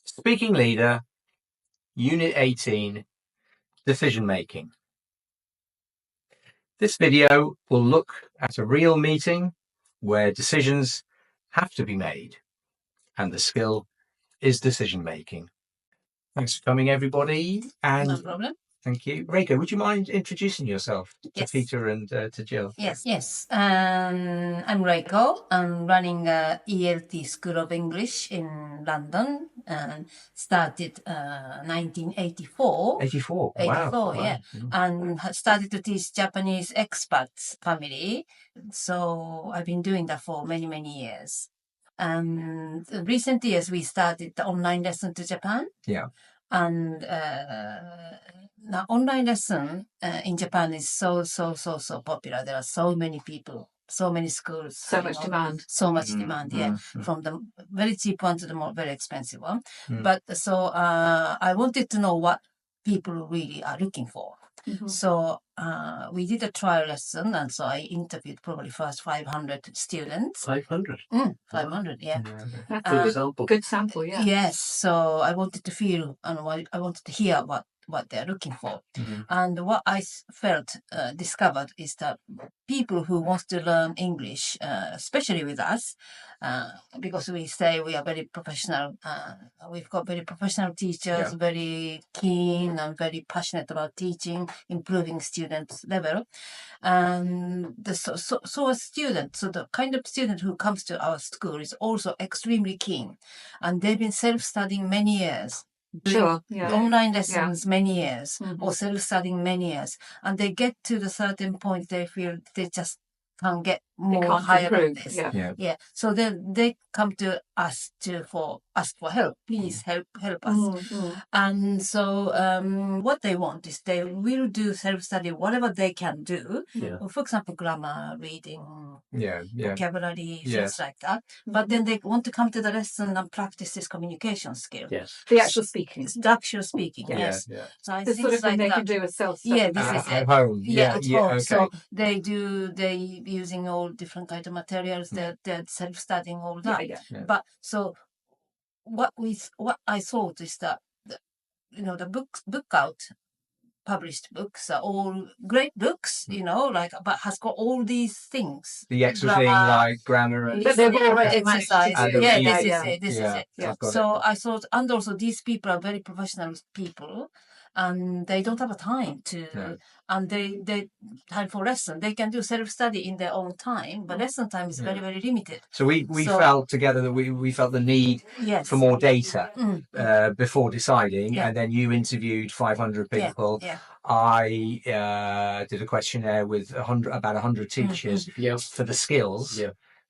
Speaking Leader, Unit 18, Decision Making. This video will look at a real meeting where decisions have to be made, and the skill is decision making. Thanks for coming, everybody. And no problem. Thank you. Reiko, would you mind introducing yourself Yes. to Peter and to Jill? Yes. I'm Reiko. I'm running a ELT School of English in London and started 1984. 84. 84, Wow. yeah. And started to teach Japanese expats family. So I've been doing that for many, many years. And recent years, we started the online lesson to Japan. Yeah. And the online lesson in Japan is so popular. There are so many people, so many schools. So much demand. So much demand, yeah. From the very cheap one to the more very expensive one. But so I wanted to know what people really are looking for. So we did a trial lesson, and so I interviewed probably first 500 students. 500? 500, yeah. That's a good sample, yeah. Yes, so I wanted to feel and I wanted to hear what they're looking for. And what I discovered is that people who want to learn English, especially with us, because we say we are very professional, we've got very professional teachers, very keen and very passionate about teaching, improving students' level. And so a student, so the kind of student who comes to our school is also extremely keen, and they've been self-studying many years. Sure, yeah. Online lessons many years, or self-studying many years, and they get to the certain point they feel they just can't get more higher than this. Yeah. So then they come to us to ask for help. Please help us. And so what they want is they will do self-study whatever they can do. For example, grammar, reading, vocabulary, things like that. But then they want to come to the lesson and practice this communication skill. Yes. The actual speaking. The actual speaking, yes. So I think sort of thing they can do as self-study. Yeah, this is at home. At home. Okay. So they using all different kind of materials. They're self-studying all that. But so what I thought is that the book out published books are all great books, but has got all these things. The extra thing like grammar and but they've already exercise. This is it. So I thought, and also these people are very professional people, and they don't have a time to, and they time for lesson. They can do self-study in their own time, but lesson time is very, very limited. So we felt together that we felt the need for more data before deciding, and then you interviewed 500 people. I did a questionnaire with about 100 teachers for the skills.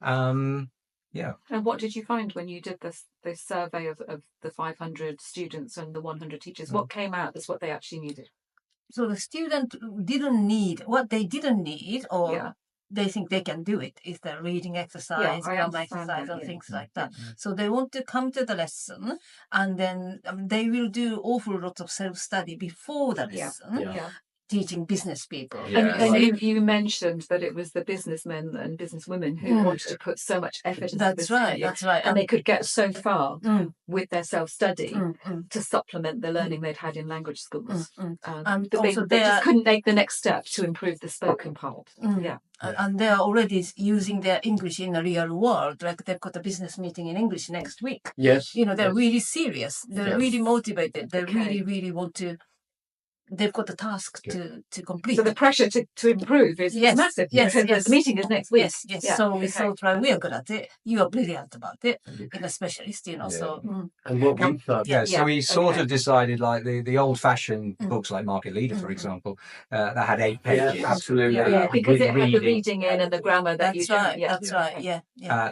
And what did you find when you did this survey of the 500 students and the 100 teachers? What came out as what they actually needed? So the student didn't need, what they didn't need, or they think they can do it, is the reading exercise, grammar exercise, and things like that. So they want to come to the lesson, and then they will do awful lots of self-study before the lesson. Teaching business people. And you mentioned that it was the businessmen and businesswomen who wanted to put so much effort into this. That's right. And they could get so far with their self-study to supplement the learning they'd had in language schools. And they just couldn't take the next step to improve the spoken part. And they're already using their English in the real world. Like they've got a business meeting in English next week. They're really serious. They're really motivated. They really want to. They've got a task to complete. So the pressure to improve is massive. The meeting is next week. So we thought, right, we are good at it. You are brilliant about it. You're a specialist, So and what we thought, so we sort of decided, like the old-fashioned books like Market Leader, for example, that had 8 pages. Absolutely. Because it had the reading in and the grammar that you. That's right.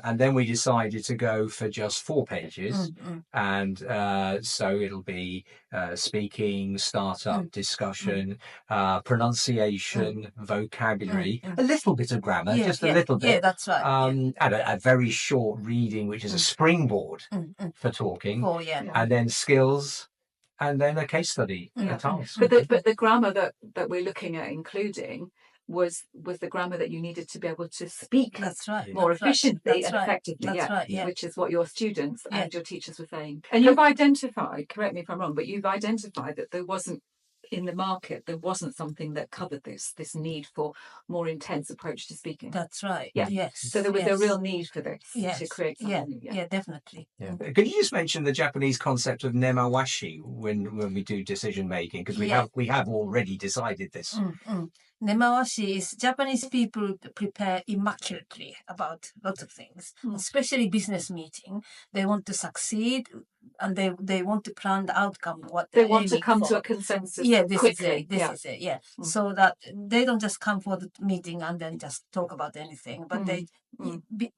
And then we decided to go for just 4 pages, and so it'll be speaking, startup, discussion, pronunciation, vocabulary, a little bit of grammar, just a little bit. Yeah, that's right. And a very short reading, which is a springboard for talking, and then skills, and then a case study, a task. But the grammar that we're looking at including was the grammar that you needed to be able to speak more That's efficiently and effectively, which is what your students and your teachers were saying. And you've identified, correct me if I'm wrong, but you've identified that there wasn't in the market, there wasn't something that covered this need for more intense approach to speaking. That's right. Yeah. Yes. So there was a real need for this to create something. Yeah, definitely. Yeah. Could you just mention the Japanese concept of nemawashi when we do decision making? Because we have already decided this. Nemawashi is Japanese people prepare immaculately about lots of things, especially business meeting. They want to succeed, and they want to plan the outcome. What they want to come to a consensus. Yeah, this is it. Yeah, so that they don't just come for the meeting and then just talk about anything, but they're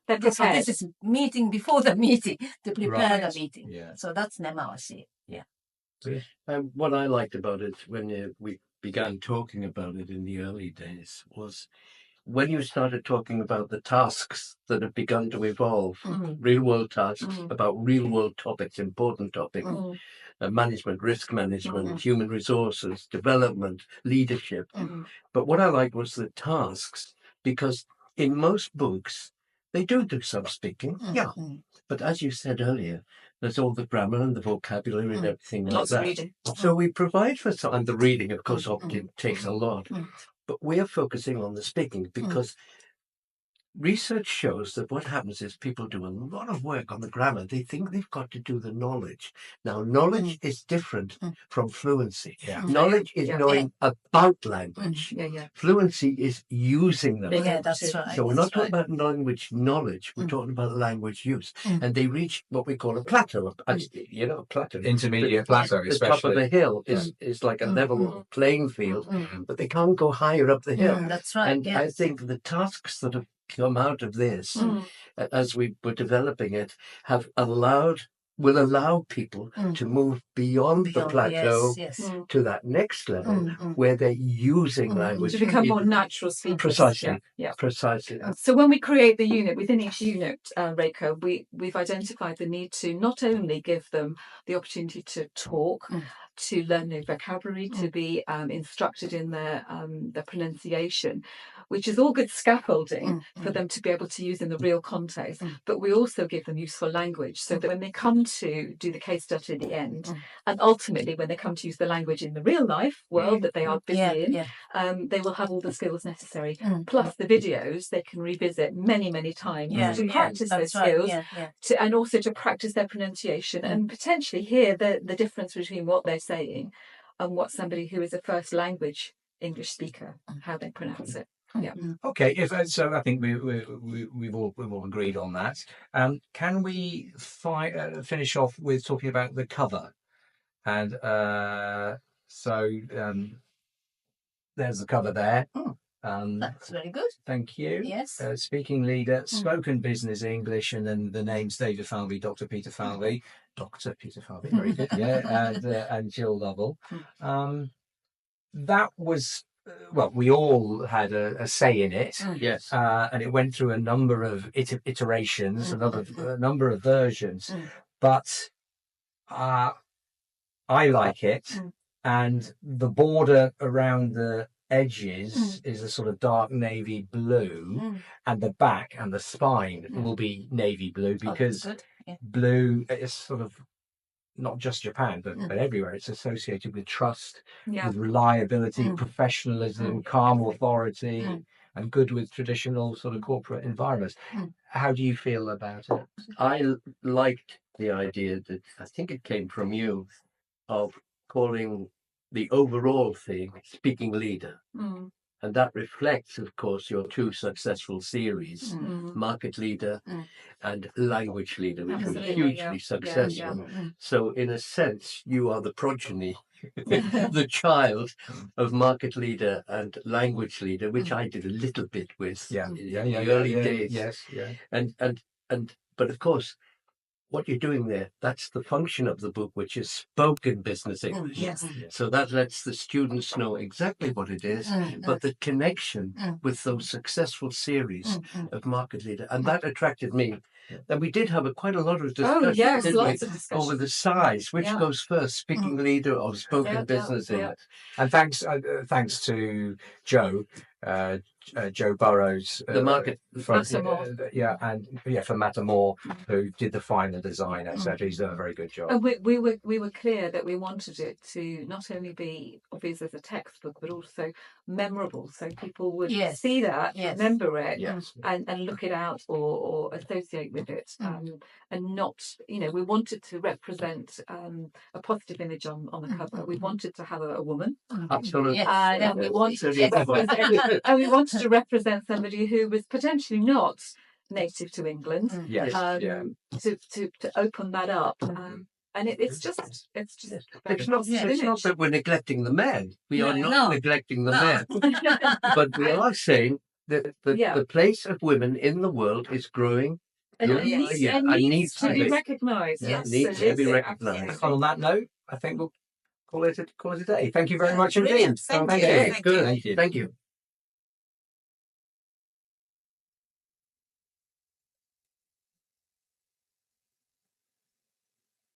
prepared. This is meeting before the meeting to prepare the meeting. Yeah. So that's nemawashi. Yeah. What I liked about it when we began talking about it in the early days was when you started talking about the tasks that have begun to evolve, real world tasks about real world topics, important topics, management, risk management, human resources, development, leadership. But what I liked was the tasks, because in most books, they do some speaking, but as you said earlier, there's all the grammar and the vocabulary and everything like that. Reading. So we provide for some, and the reading, of course, often takes a lot. But we are focusing on the speaking because research shows that what happens is people do a lot of work on the grammar. They think they've got to do the knowledge. Now, knowledge is different from fluency. Knowledge is knowing about language. Fluency is using the language. That's right. So we're not talking about language knowledge. We're talking about language use. And they reach what we call a plateau. You know, a plateau. Intermediate plateau, especially. The top of the hill is like a level playing field, but they can't go higher up the hill. That's right. And I think the tasks that have come out of this as we were developing it will allow people to move beyond the plateau to that next level where they're using language to become more natural speakers. Precisely. Precisely. So when we create the unit, within each unit, Reiko, we've identified the need to not only give them the opportunity to talk, to learn new vocabulary, to be instructed in their pronunciation, which is all good scaffolding for them to be able to use in the real context. But we also give them useful language so that when they come to do the case study at the end, and ultimately when they come to use the language in the real life world that they are busy in, they will have all the skills necessary. Plus the videos they can revisit many, many times to practice those skills and also to practice their pronunciation and potentially hear the difference between what they're saying and what somebody who is a first language English speaker, how they pronounce it. Yeah. Okay. So, I think we've all agreed on that. Can we finish off with talking about the cover? And there's the cover there. That's very good. Thank you. Yes. Speaking leader, spoken business English, and then the names David Falvey, Dr. Peter Falvey, very good. Yeah, and Jill Lovell. That was. Well, we all had a say in it. Yes. And it went through a number of iterations, a number of versions. But I like it. And the border around the edges is a sort of dark navy blue. And the back and the spine will be navy blue because blue is sort of not just Japan, but everywhere. It's associated with trust, with reliability, professionalism, calm authority, and good with traditional sort of corporate environments. How do you feel about it? I liked the idea that, I think it came from you, of calling the overall thing speaking leader. And that reflects, of course, your two successful series, Market Leader and Language Leader, which was hugely successful. So in a sense, you are the progeny, the child of Market Leader and Language Leader, which I did a little bit with in the early days. Yes, yeah. But of course, what you're doing there, that's the function of the book, which is spoken business English. So that lets the students know exactly what it is, but the connection with those successful series of Market Leader. And that attracted me And we did have quite a lot of discussion, Oh, yes, didn't we, lots of discussion. over the size, which Yeah. goes first, speaking leader or spoken business English. And thanks to Joe, Joe Burrows, The market from for Matamore, who did the final design, etc. He's done a very good job. And we were clear that we wanted it to not only be obvious as a textbook, but also memorable, so people would see that, remember it, and look it out or associate with it, and not, we wanted to represent a positive image on the cover. We wanted to have a woman, absolutely, and we wanted to represent somebody who was potentially not native to England. To open that up. And it's not that we're neglecting the men. We are not neglecting the men. But we are saying that the place of women in the world is growing. And needs to be recognised. Needs to be recognised. On that note, I think we'll call it a day. Thank you very much indeed. Thank you. Good. Thank you.